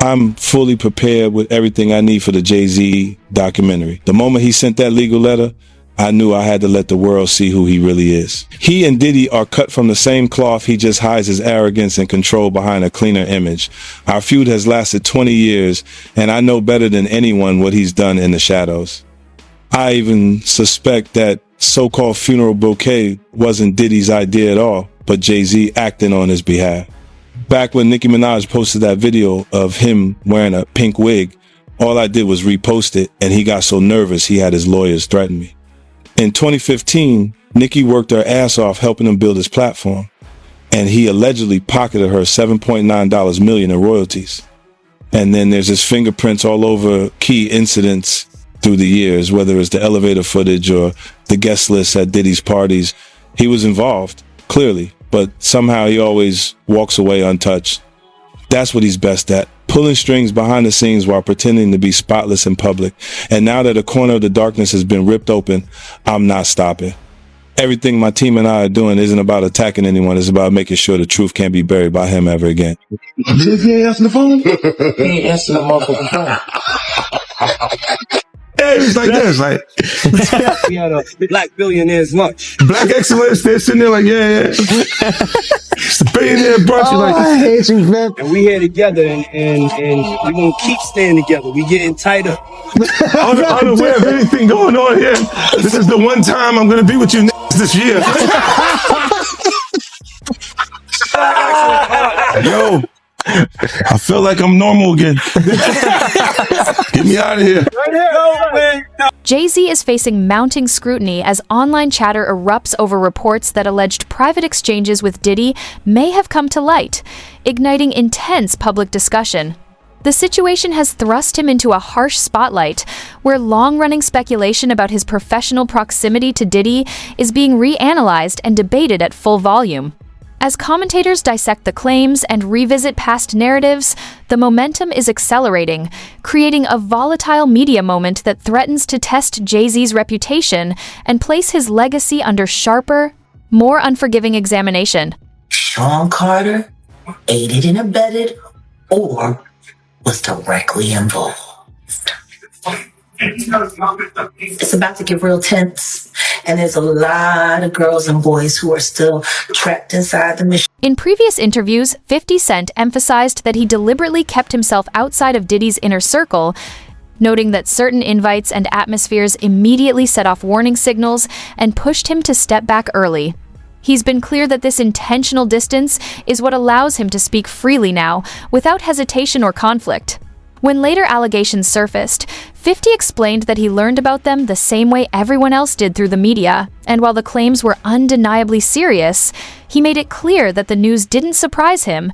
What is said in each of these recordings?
I'm fully prepared with everything I need for the Jay-Z documentary. The moment he sent that legal letter, I knew I had to let the world see who he really is. He and Diddy are cut from the same cloth. He just hides his arrogance and control behind a cleaner image. Our feud has lasted 20 years, and I know better than anyone what he's done in the shadows. I even suspect that so-called funeral bouquet wasn't Diddy's idea at all, but Jay-Z acting on his behalf. Back when Nicki Minaj posted that video of him wearing a pink wig, all I did was repost it, and he got so nervous he had his lawyers threaten me. In 2015, Nicki worked her ass off helping him build his platform, and he allegedly pocketed her $7.9 million in royalties. And then there's his fingerprints all over key incidents through the years, whether it's the elevator footage or the guest list at Diddy's parties. He was involved, clearly, but somehow he always walks away untouched. That's what he's best at, pulling strings behind the scenes while pretending to be spotless in public. And now that a corner of the darkness has been ripped open, I'm not stopping. Everything my team and I are doing isn't about attacking anyone. It's about making sure the truth can't be buried by him ever again. Did he answer the phone? He ain't answer the motherfucking phone. Yeah, it's like this, like we had a black billionaire's lunch. Black excellence. They're sitting there like, yeah. It's the billionaire brunch. Oh, Like, I hate you, man. And we here together, and we're gonna keep staying together. We getting tighter. unaware of anything going on here. This is the one time I'm gonna be with you this year. Yo, I feel like I'm normal again. Get me out of here. Jay-Z is facing mounting scrutiny as online chatter erupts over reports that alleged private exchanges with Diddy may have come to light, igniting intense public discussion. The situation has thrust him into a harsh spotlight, where long-running speculation about his professional proximity to Diddy is being reanalyzed and debated at full volume. As commentators dissect the claims and revisit past narratives, the momentum is accelerating, creating a volatile media moment that threatens to test Jay-Z's reputation and place his legacy under sharper, more unforgiving examination. Sean Carter aided and abetted or was directly involved. It's about to get real tense, and there's a lot of girls and boys who are still trapped inside the machine. In previous interviews, 50 Cent emphasized that he deliberately kept himself outside of Diddy's inner circle, noting that certain invites and atmospheres immediately set off warning signals and pushed him to step back early. He's been clear that this intentional distance is what allows him to speak freely now, without hesitation or conflict. When later allegations surfaced, 50 explained that he learned about them the same way everyone else did through the media, and while the claims were undeniably serious, he made it clear that the news didn't surprise him,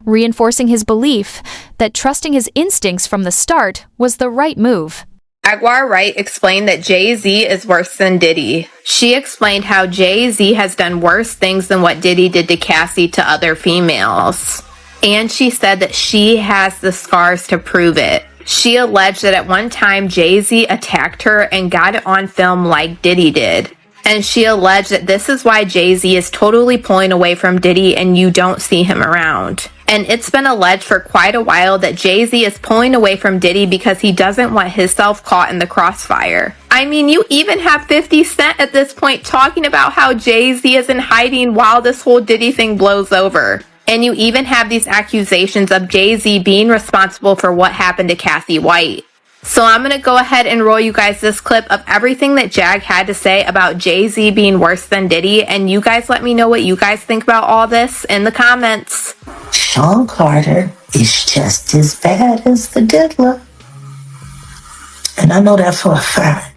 reinforcing his belief that trusting his instincts from the start was the right move. Jaguar Wright explained that Jay-Z is worse than Diddy. She explained how Jay-Z has done worse things than what Diddy did to Cassie to other females. And she said that she has the scars to prove it. She alleged that at one time Jay-Z attacked her and got it on film like Diddy did. And she alleged that this is why Jay-Z is totally pulling away from Diddy and you don't see him around. And it's been alleged for quite a while that Jay-Z is pulling away from Diddy because he doesn't want himself caught in the crossfire. I mean, you even have 50 Cent at this point talking about how Jay-Z is in hiding while this whole Diddy thing blows over. And you even have these accusations of Jay-Z being responsible for what happened to Cassie White. So I'm going to go ahead and roll you guys this clip of everything that Jag had to say about Jay-Z being worse than Diddy. And you guys let me know what you guys think about all this in the comments. Sean Carter is just as bad as the diddler. And I know that for a fact.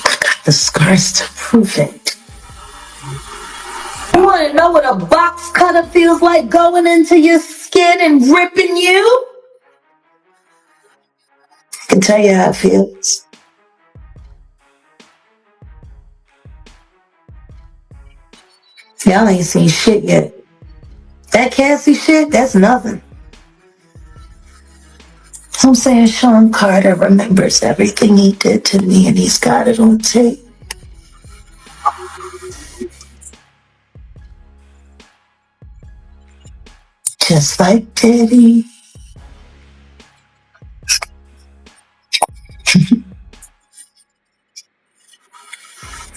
I got the scars to prove it. You want to know what a box cutter feels like going into your skin and ripping you? I can tell you how it feels. Y'all ain't seen shit yet. That Cassie shit, that's nothing. I'm saying Sean Carter remembers everything he did to me and he's got it on tape. just like Diddy.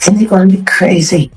And they're going to be crazy.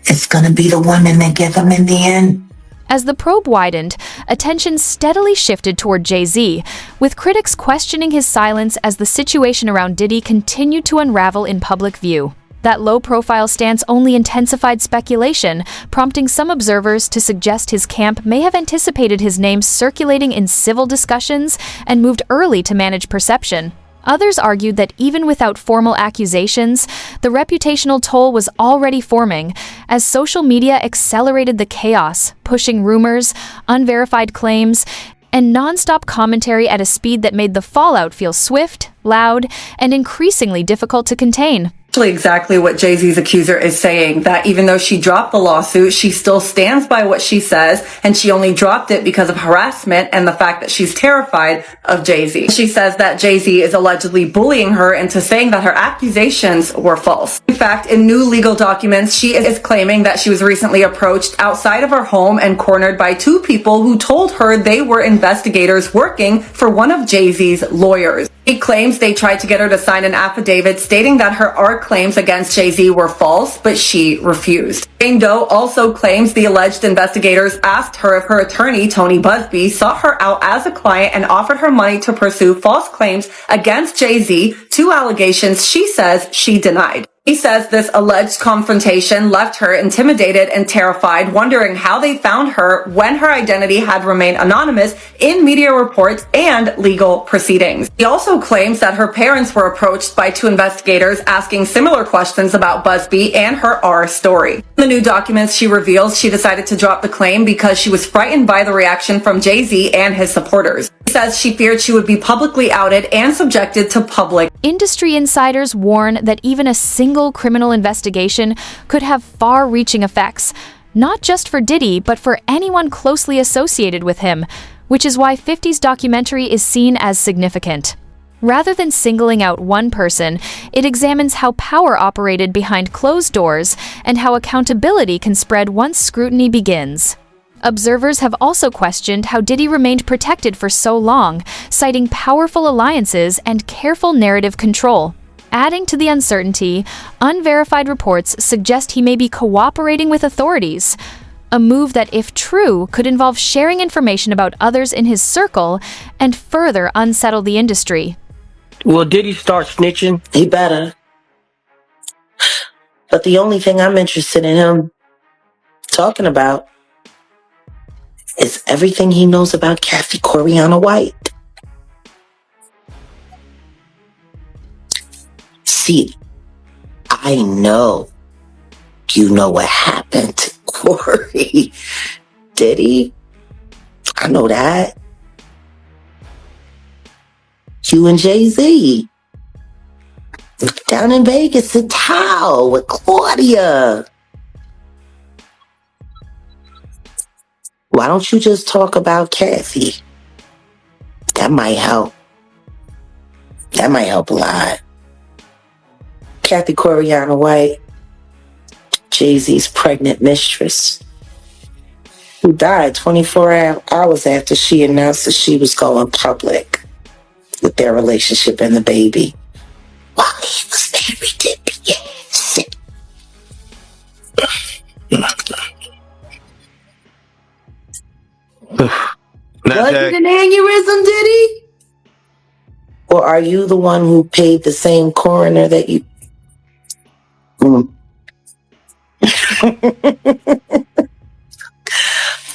It's going to be the women that get them in the end. As the probe widened, attention steadily shifted toward Jay-Z, with critics questioning his silence as the situation around Diddy continued to unravel in public view. That low-profile stance only intensified speculation, prompting some observers to suggest his camp may have anticipated his name circulating in civil discussions and moved early to manage perception. Others argued that even without formal accusations, the reputational toll was already forming, as social media accelerated the chaos, pushing rumors, unverified claims, and non-stop commentary at a speed that made the fallout feel swift, loud, and increasingly difficult to contain. Exactly what Jay-Z's accuser is saying, that even though she dropped the lawsuit, she still stands by what she says, and she only dropped it because of harassment and the fact that she's terrified of Jay-Z. She says that Jay-Z is allegedly bullying her into saying that her accusations were false. In fact, in new legal documents, she is claiming that she was recently approached outside of her home and cornered by two people who told her they were investigators working for one of Jay-Z's lawyers. She claims they tried to get her to sign an affidavit stating that her claims against Jay-Z were false, but she refused. Jane Doe also claims the alleged investigators asked her if her attorney, Tony Busby, sought her out as a client and offered her money to pursue false claims against Jay-Z, two allegations she says she denied. He says this alleged confrontation left her intimidated and terrified, wondering how they found her when her identity had remained anonymous in media reports and legal proceedings. He also claims that her parents were approached by two investigators asking similar questions about Busby and her R story. In the new documents, she reveals she decided to drop the claim because she was frightened by the reaction from Jay-Z and his supporters. He says she feared she would be publicly outed and subjected to public. Industry insiders warn that even a single criminal investigation could have far-reaching effects, not just for Diddy, but for anyone closely associated with him, which is why 50's documentary is seen as significant. Rather than singling out one person, it examines how power operated behind closed doors and how accountability can spread once scrutiny begins. Observers have also questioned how Diddy remained protected for so long, citing powerful alliances and careful narrative control. Adding to the uncertainty, unverified reports suggest he may be cooperating with authorities, a move that, if true, could involve sharing information about others in his circle and further unsettle the industry. Will Diddy start snitching? He better. But the only thing I'm interested in him talking about is everything he knows about Kathy Coriana White. See, I know you know what happened to Corey. Diddy, I know that. You and Jay-Z down in Vegas at Tao with Claudia. Why don't you just talk about Kathy? That might help. That might help a lot. Kathy Coriana White, Jay-Z's pregnant mistress, who died 24 hours after she announced that she was going public with their relationship and the baby, while he was married to Beyonce. Was it an aneurysm, Diddy? Or are you the one who paid the same coroner that you...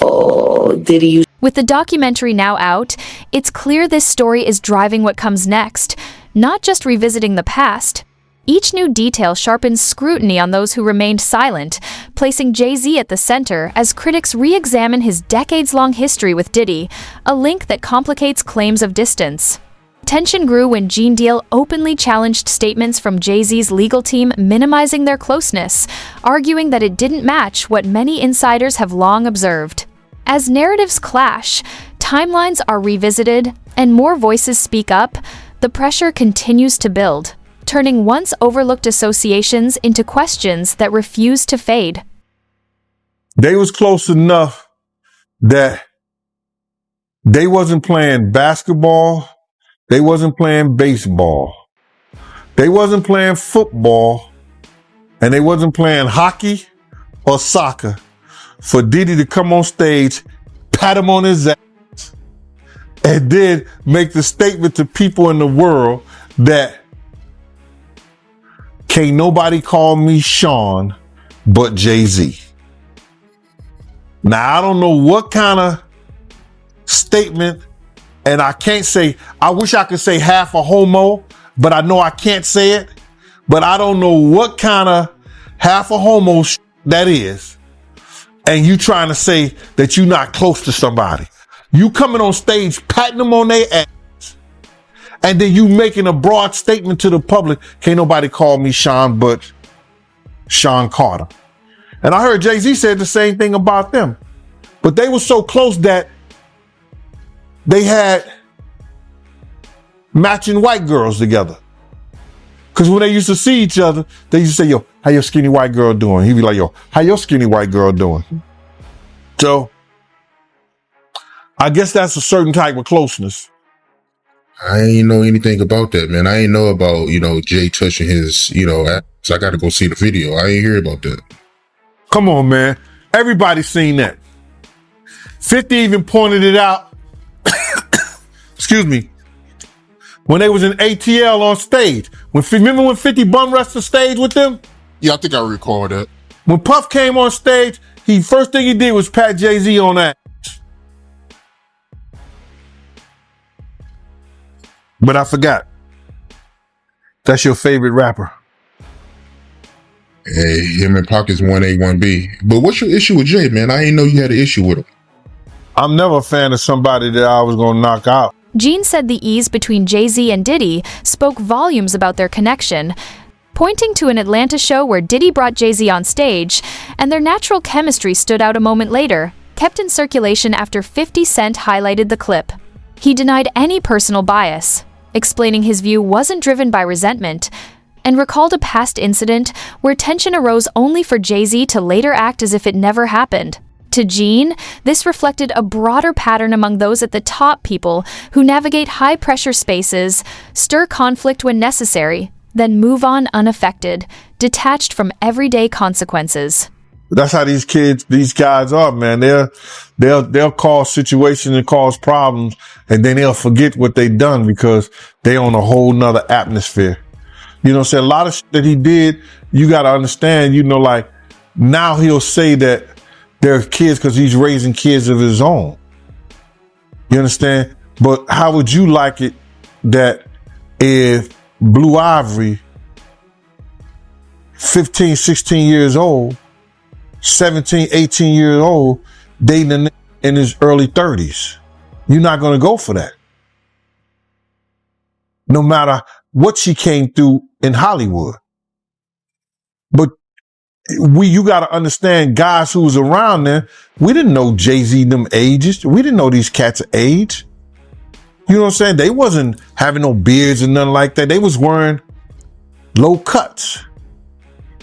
Oh, Diddy, you... With the documentary now out, it's clear this story is driving what comes next, not just revisiting the past. Each new detail sharpens scrutiny on those who remained silent, placing Jay-Z at the center as critics re-examine his decades-long history with Diddy, a link that complicates claims of distance. Tension grew when Gene Deal openly challenged statements from Jay-Z's legal team minimizing their closeness, arguing that it didn't match what many insiders have long observed. As narratives clash, timelines are revisited, and more voices speak up, the pressure continues to build, turning once overlooked associations into questions that refuse to fade. They was close enough that They wasn't playing basketball. They wasn't playing baseball. They wasn't playing football. And they wasn't playing hockey or soccer for Diddy to come on stage, pat him on his ass, and then make the statement to people in the world that can't nobody call me Sean but Jay-Z. Now, I don't know what kind of statement, and I can't say, I wish I could say half a homo, but I know I can't say it. But I don't know what kind of half a homo that is. And you trying to say that you're not close to somebody. You coming on stage, patting them on their ass. And then you making a broad statement to the public. Can't nobody call me Sean but Sean Carter. And I heard Jay-Z said the same thing about them. But they were so close that they had matching white girls together. Because when they used to see each other, they used to say, yo, how your skinny white girl doing? He'd be like, yo, how your skinny white girl doing? So I guess that's a certain type of closeness. I ain't know anything about that, man. I ain't know about, Jay touching his, ass. I got to go see the video. I ain't hear about that. Come on, man. Everybody's seen that. 50 even pointed it out. Excuse me. When they was in ATL on stage. Remember when 50 bum rushed the stage with them? Yeah, I think I recall that. When Puff came on stage, first thing he did was pat Jay-Z on that. But I forgot. That's your favorite rapper. Hey, him and Pac is 1A, 1B. But what's your issue with Jay, man? I didn't know you had an issue with him. I'm never a fan of somebody that I was going to knock out. Gene said the ease between Jay-Z and Diddy spoke volumes about their connection, pointing to an Atlanta show where Diddy brought Jay-Z on stage, and their natural chemistry stood out a moment later, kept in circulation after 50 Cent highlighted the clip. He denied any personal bias, explaining his view wasn't driven by resentment, and recalled a past incident where tension arose only for Jay-Z to later act as if it never happened. To Gene, this reflected a broader pattern among those at the top, people who navigate high-pressure spaces, stir conflict when necessary, then move on unaffected, detached from everyday consequences. That's how these guys are, man. They'll cause situations and cause problems, and then they'll forget what they done because they on a whole nother atmosphere. You know what I'm saying? A lot of shit that he did, you got to understand, like now he'll say that they're kids because he's raising kids of his own. You understand? But how would you like it that if Blue Ivory, 15, 16 years old, 17, 18 years old, dating in his early 30s? You're not going to go for that. No matter what she came through in Hollywood. But you got to understand, guys who was around there, we didn't know Jay-Z them ages. We didn't know these cats' age. You know what I'm saying? They wasn't having no beards and nothing like that. They was wearing low cuts.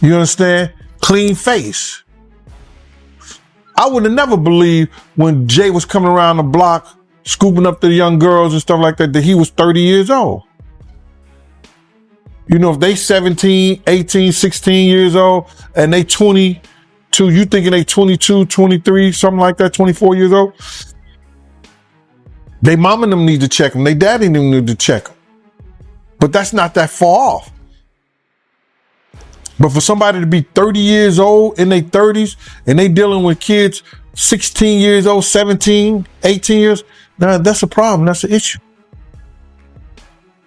You understand? Clean face. I would have never believed when Jay was coming around the block, scooping up the young girls and stuff like that he was 30 years old. You know, if they 17, 18, 16 years old and they 22, you thinking they 22, 23, something like that, 24 years old? They mom and them need to check them. They daddy and them need to check them. But that's not that far off. But for somebody to be 30 years old in their 30s and they dealing with kids 16 years old, 17, 18 years, now that's a problem. That's an issue.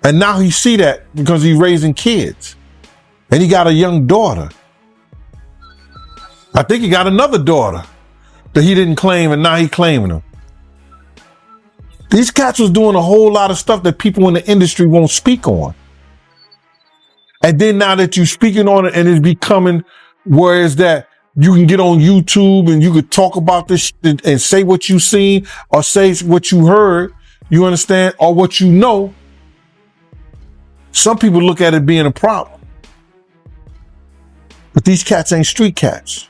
And now he see that because he's raising kids. And he got a young daughter. I think he got another daughter that he didn't claim and now he claiming them. These cats was doing a whole lot of stuff that people in the industry won't speak on. And then now that you're speaking on it and it's becoming where is that you can get on YouTube and you could talk about this shit and say what you seen or say what you heard, you understand, or what you know. Some people look at it being a problem. But these cats ain't street cats.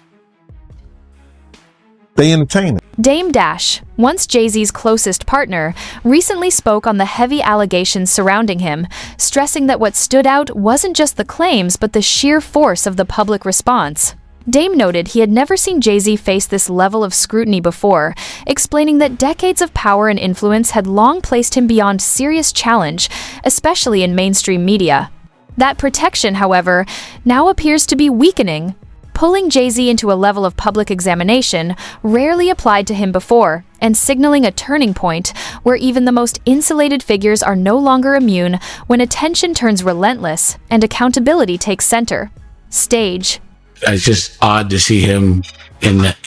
They entertain it. Dame Dash, once Jay-Z's closest partner, recently spoke on the heavy allegations surrounding him, stressing that what stood out wasn't just the claims but the sheer force of the public response. Dame noted he had never seen Jay-Z face this level of scrutiny before, explaining that decades of power and influence had long placed him beyond serious challenge, especially in mainstream media. That protection, however, now appears to be weakening, pulling Jay-Z into a level of public examination rarely applied to him before, and signaling a turning point where even the most insulated figures are no longer immune when attention turns relentless and accountability takes center stage. It's just odd to see him in that,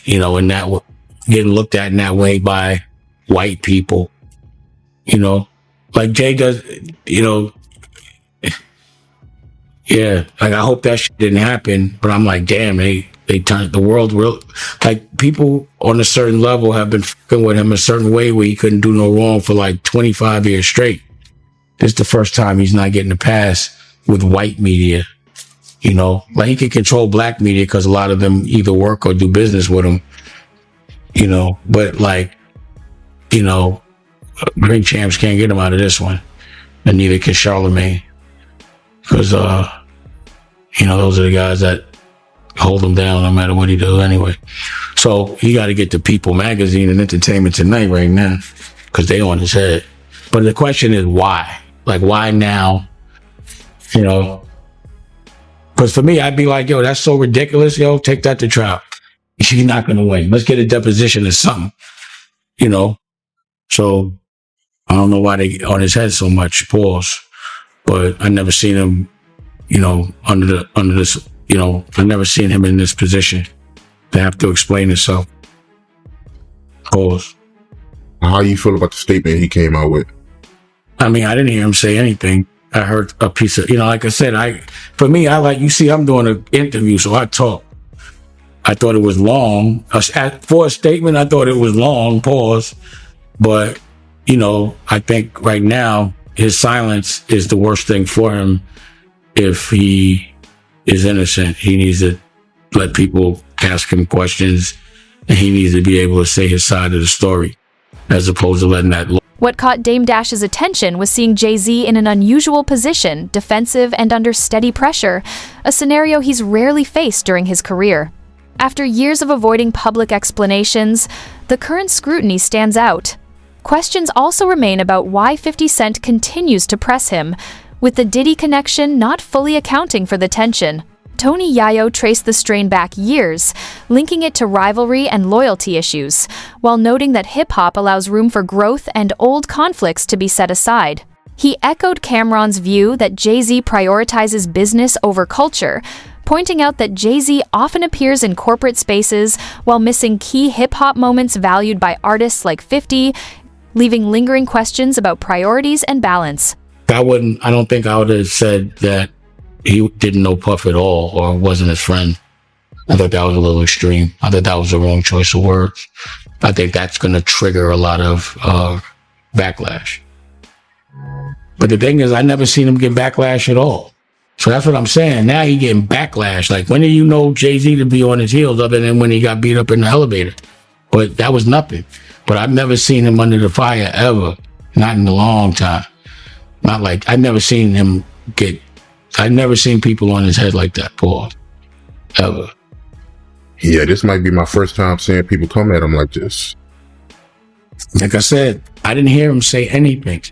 getting looked at in that way by white people, like Jay does, yeah, like I hope that shit didn't happen, but I'm like, damn, they turned the world real, like people on a certain level have been fucking with him a certain way where he couldn't do no wrong for like 25 years straight. This is the first time he's not getting a pass with white media. Like he can control black media because a lot of them either work or do business with him, but Green Champs can't get him out of this one, and neither can Charlemagne, because, those are the guys that hold him down no matter what he does anyway. So he got to get to People Magazine and Entertainment Tonight right now because they on his head. But the question is why? Like, why now? Because for me, I'd be like, yo, that's so ridiculous. Yo, take that to trial. She's not going to win. Let's get a deposition or something, So I don't know why they on his head so much, pause. But I never seen him, under this, I never seen him in this position to have to explain himself. Pause. How you feel about the statement he came out with? I mean, I didn't hear him say anything. I heard a piece of, like I said, I'm doing an interview, so I talk. I thought it was long. For a statement, I thought it was long, pause. But, I think right now, his silence is the worst thing for him if he is innocent. He needs to let people ask him questions, and he needs to be able to say his side of the story, as opposed to letting that. What caught Dame Dash's attention was seeing Jay-Z in an unusual position, defensive and under steady pressure, a scenario he's rarely faced during his career. After years of avoiding public explanations, the current scrutiny stands out. Questions also remain about why 50 Cent continues to press him, with the Diddy connection not fully accounting for the tension. Tony Yayo traced the strain back years, linking it to rivalry and loyalty issues, while noting that hip-hop allows room for growth and old conflicts to be set aside. He echoed Cameron's view that Jay-Z prioritizes business over culture, pointing out that Jay-Z often appears in corporate spaces while missing key hip-hop moments valued by artists like 50, leaving lingering questions about priorities and balance. I don't think I would have said that he didn't know Puff at all or wasn't his friend. I thought that was a little extreme. I thought that was the wrong choice of words. I think that's going to trigger a lot of backlash. But the thing is, I never seen him get backlash at all. So that's what I'm saying. Now he getting backlash. Like, when did you know Jay-Z to be on his heels other than when he got beat up in the elevator? But that was nothing. But I've never seen him under the fire ever. Not in a long time. Not like, I've never seen people on his head like that, Paul. Ever. Yeah, this might be my first time seeing people come at him like this. Like I said, I didn't hear him say anything.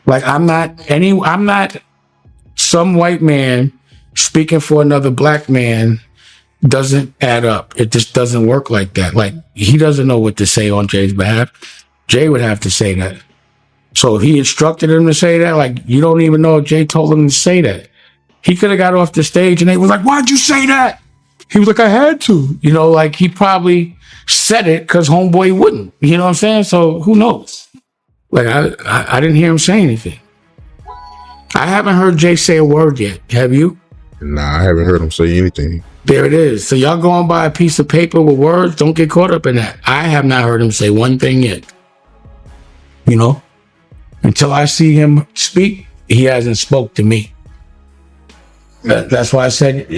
Like, I'm not some white man speaking for another black man doesn't add up. It just doesn't work like that. Like, he doesn't know what to say on Jay's behalf. Jay would have to say that. So if he instructed him to say that, like, you don't even know if Jay told him to say that. He could have got off the stage and they was like, why'd you say that? He was like, I had to. Like, he probably said it because homeboy wouldn't. You know what I'm saying? So who knows? Like, I didn't hear him say anything. I haven't heard Jay say a word yet. Have you? Nah, I haven't heard him say anything. There it is. So y'all going by a piece of paper with words? Don't get caught up in that. I have not heard him say one thing yet. Until I see him speak, he hasn't spoke to me. That's why I said he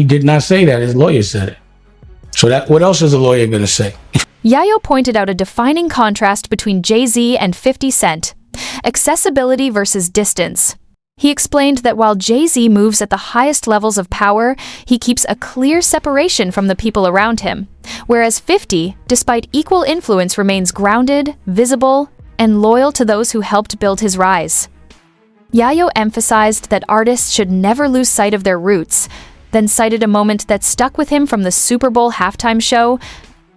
did not say that. His lawyer said it. So what else is the lawyer going to say? Yayo pointed out a defining contrast between Jay-Z and 50 Cent: accessibility versus distance. He explained that while Jay-Z moves at the highest levels of power, he keeps a clear separation from the people around him, whereas 50, despite equal influence, remains grounded, visible, and loyal to those who helped build his rise. Yayo emphasized that artists should never lose sight of their roots, then cited a moment that stuck with him from the Super Bowl halftime show,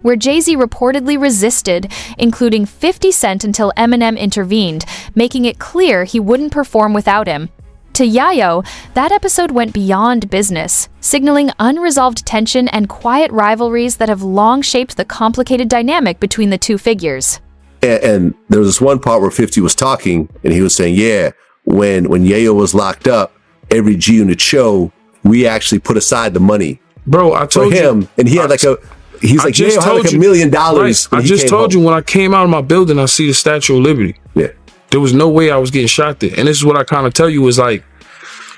where Jay-Z reportedly resisted, including 50 Cent until Eminem intervened, making it clear he wouldn't perform without him. To Yayo, that episode went beyond business, signaling unresolved tension and quiet rivalries that have long shaped the complicated dynamic between the two figures. And there was this one part where 50 was talking, and he was saying, yeah, when Yayo was locked up, every G-Unit show, we actually put aside the money. Bro, I told for him, you. And he had he's like, Yayo had like $1 million. Right. I just told you when I came out of my building, I see the Statue of Liberty. Yeah. There was no way I was getting shot there. And this is what I kind of tell you is like,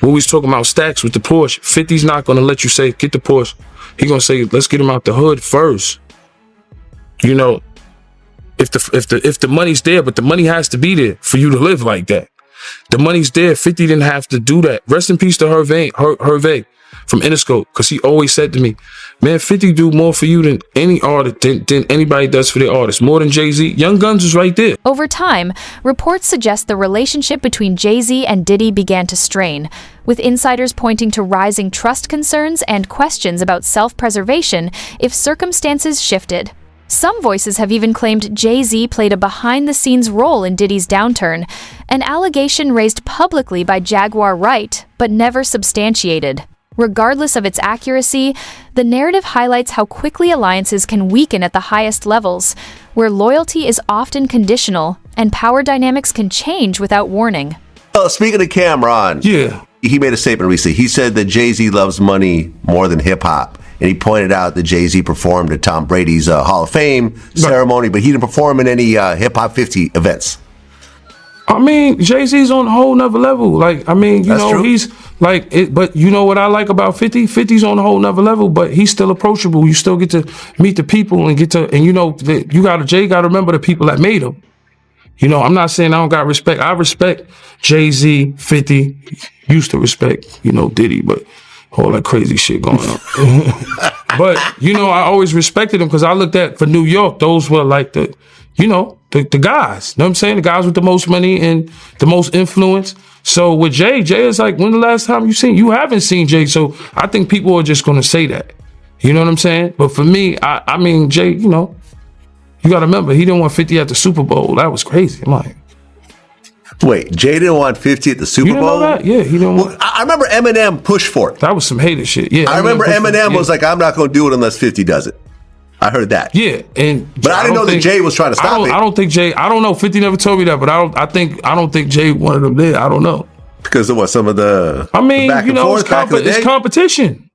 when we was talking about stacks with the Porsche, 50's not going to let you say, get the Porsche. He going to say, let's get him out the hood first. You know, if the money's there, but the money has to be there for you to live like that. The money's there. 50 didn't have to do that. Rest in peace to Hervé from Interscope, because he always said to me, man, 50 do more for you than any artist, than anybody does for their artists, more than Jay-Z. Young Guns is right there. Over time, reports suggest the relationship between Jay-Z and Diddy began to strain, with insiders pointing to rising trust concerns and questions about self-preservation if circumstances shifted. Some voices have even claimed Jay-Z played a behind-the-scenes role in Diddy's downturn, an allegation raised publicly by Jaguar Wright, but never substantiated. Regardless of its accuracy, the narrative highlights how quickly alliances can weaken at the highest levels, where loyalty is often conditional and power dynamics can change without warning. Speaking of Cameron, he made a statement recently. He said that Jay-Z loves money more than hip-hop. And he pointed out that Jay-Z performed at Tom Brady's Hall of Fame ceremony, but he didn't perform in any Hip-Hop 50 events. I mean, Jay-Z's on a whole nother level. Like, I mean, you know, he's like, but you know what I like about 50? 50's on a whole nother level, but he's still approachable. You still get to meet the people and you know, Jay got to remember the people that made him. You know, I'm not saying I don't got respect. I respect Jay-Z, 50, used to respect, you know, Diddy, but all that crazy shit going on. But, you know, I always respected him because I looked at, for New York, those were like the guys. You know what I'm saying? The guys with the most money and the most influence. So with Jay is like, when the last time you haven't seen Jay. So I think people are just going to say that. You know what I'm saying? But for me, I mean, Jay, you know, you got to remember, he didn't want 50 at the Super Bowl. That was crazy. I'm like, wait, Jay didn't want 50 at the Super Bowl? Know that? Yeah, he didn't want. Well, I remember Eminem pushed for it. That was some hater shit. Yeah, I remember Eminem was like, I'm not going to do it unless 50 does it. I heard that. Yeah, but I didn't know that Jay was trying to stop it. I don't think Jay. I don't know. 50 never told me that, but I don't think Jay wanted him there. I don't know. Because of what, some of the. I mean, you know, it's competition.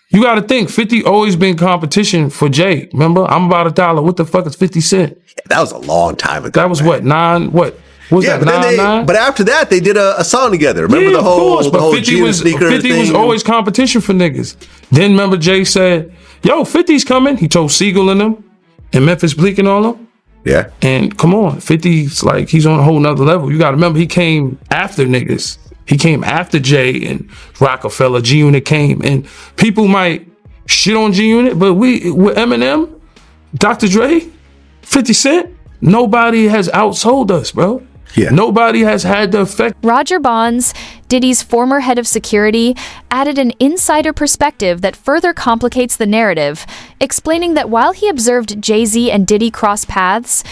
You got to think. 50 always been competition for Jay. Remember, I'm about $1. What the fuck is 50 Cent? Yeah, that was a long time ago. That was what, 9? What? Was that 9? But after that, they did a song together. Remember the whole 50 was always competition for niggas. Then remember Jay said, yo, 50's coming. He told Siegel and them and Memphis Bleak and all them. Yeah. And come on, 50's like, he's on a whole nother level. You got to remember, he came after niggas. He came after Jay and Rockefeller. G-Unit came. And people might shit on G-Unit, but with Eminem, Dr. Dre, 50 Cent, nobody has outsold us, bro. Yeah. Nobody has had the effect. Roger Bonds, Diddy's former head of security, added an insider perspective that further complicates the narrative, explaining that while he observed Jay-Z and Diddy cross paths,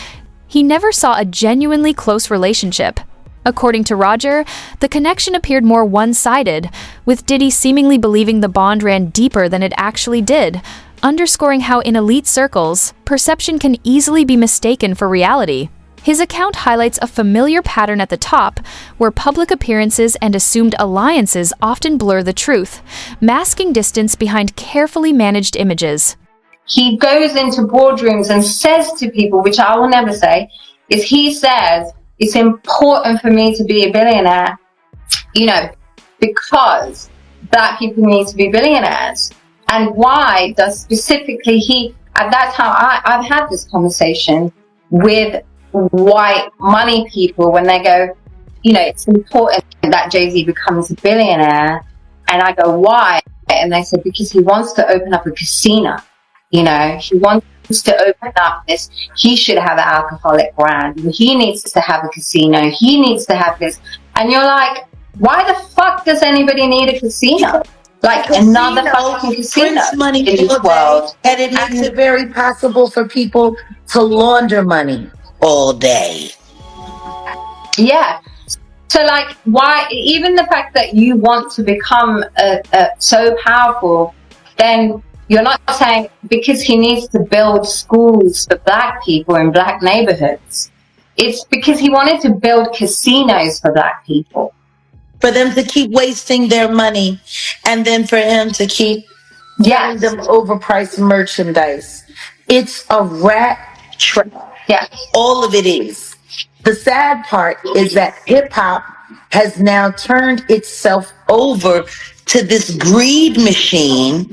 he never saw a genuinely close relationship. According to Roger, the connection appeared more one-sided, with Diddy seemingly believing the bond ran deeper than it actually did, underscoring how in elite circles, perception can easily be mistaken for reality. His account highlights a familiar pattern at the top, where public appearances and assumed alliances often blur the truth, masking distance behind carefully managed images. He goes into boardrooms and says to people, which I will never say, is he says, it's important for me to be a billionaire, you know, because black people need to be billionaires. And why does specifically he, at that time, I've had this conversation with white money people when they go, you know, it's important that Jay-Z becomes a billionaire. And I go, why? And they said, because he wants to open up a casino. You know, he wants to open up this. He should have an alcoholic brand. He needs to have a casino. He needs to have this. And you're like, why the fuck does anybody need a casino? Like another fucking casino prints money in this world. And it makes it very possible for people to launder money all day. Yeah. So, like, why, even the fact that you want to become so powerful, then you're not saying because he needs to build schools for black people in black neighborhoods. It's because he wanted to build casinos for black people. For them to keep wasting their money and then for him to keep getting them overpriced merchandise. It's a rat trap. Yeah. All of it is. The sad part is that hip hop has now turned itself over to this greed machine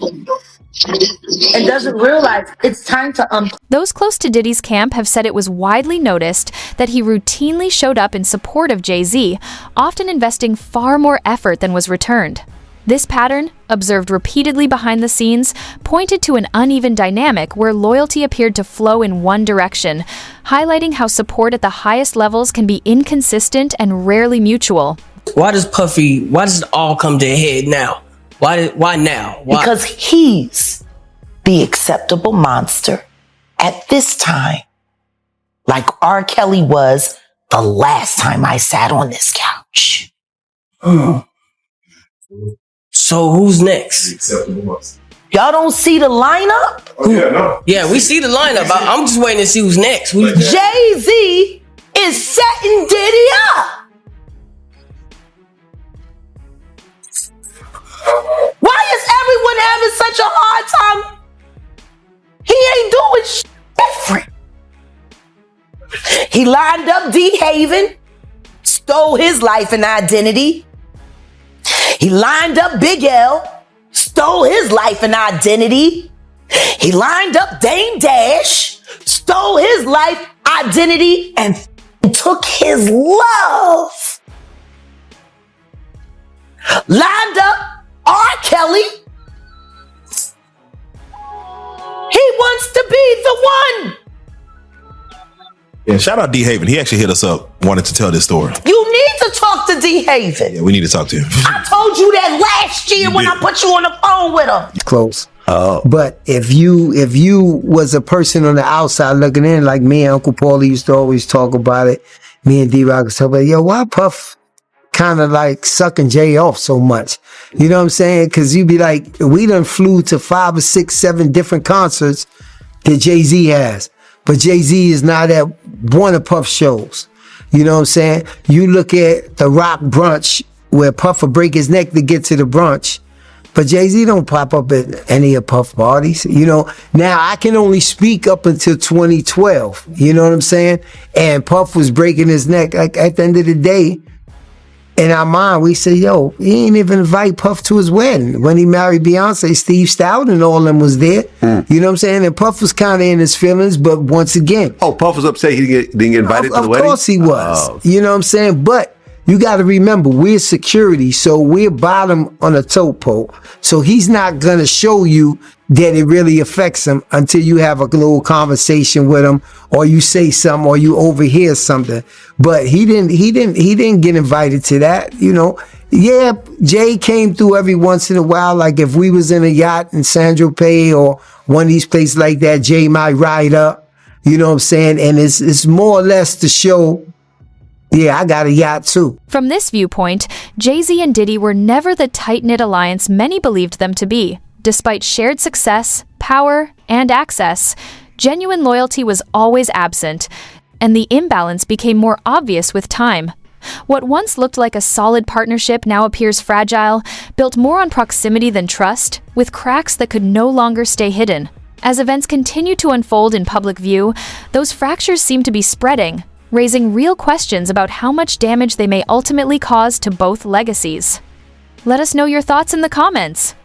and doesn't realize it's time to Those close to Diddy's camp have said it was widely noticed that he routinely showed up in support of Jay-Z, often investing far more effort than was returned. This pattern, observed repeatedly behind the scenes, pointed to an uneven dynamic where loyalty appeared to flow in one direction, highlighting how support at the highest levels can be inconsistent and rarely mutual. Why does it all come to a head now? Why now? Why? Because he's the acceptable monster at this time, like R. Kelly was the last time I sat on this couch. So who's next? Y'all don't see the lineup? Yeah, we see the lineup. I'm just waiting to see who's next. Jay-Z is setting Diddy up. Why is everyone having such a hard time? He ain't doing shit different. He lined up D. Haven, stole his life and identity. He lined up Big L, stole his life and identity. He lined up Dame Dash, stole his life, identity, and took his love. Lined up R. Kelly. He wants to be the one. Yeah, shout out D Haven. He actually hit us up, wanted to tell this story. You need to talk to D. Haven. Yeah, we need to talk to him. I told you that last year when I put you on the phone with him. Close. Oh. But if you was a person on the outside looking in, like me and Uncle Paulie used to always talk about it, me and D-Rock would talk about, yo, why Puff kind of like sucking Jay off so much? You know what I'm saying? Because you'd be like, we done flew to 5 or 6, 7 different concerts that Jay-Z has. But Jay-Z is not at one of Puff's shows. You know what I'm saying? You look at the Rock brunch where Puff will break his neck to get to the brunch. But Jay-Z don't pop up at any of Puff parties. You know, now I can only speak up until 2012. You know what I'm saying? And Puff was breaking his neck. Like at the end of the day, in our mind, we say, yo, he ain't even invite Puff to his wedding. When he married Beyonce, Steve Stout and all of them was there. You know what I'm saying? And Puff was kind of in his feelings, but once again. Oh, Puff was upset he didn't get invited to the wedding? Of course he was. Oh. You know what I'm saying? But you got to remember, we're security, so we're bottom on a tote pole. So he's not going to show you that it really affects him until you have a little conversation with him, or you say something, or you overhear something. But he didn't get invited to that, you know. Yeah, Jay came through every once in a while. Like if we was in a yacht in San Tropez or one of these places like that, Jay might ride up. You know what I'm saying? And it's more or less to show, yeah, I got a yacht too. From this viewpoint, Jay-Z and Diddy were never the tight-knit alliance many believed them to be. Despite shared success, power, and access, genuine loyalty was always absent, and the imbalance became more obvious with time. What once looked like a solid partnership now appears fragile, built more on proximity than trust, with cracks that could no longer stay hidden. As events continue to unfold in public view, those fractures seem to be spreading, raising real questions about how much damage they may ultimately cause to both legacies. Let us know your thoughts in the comments.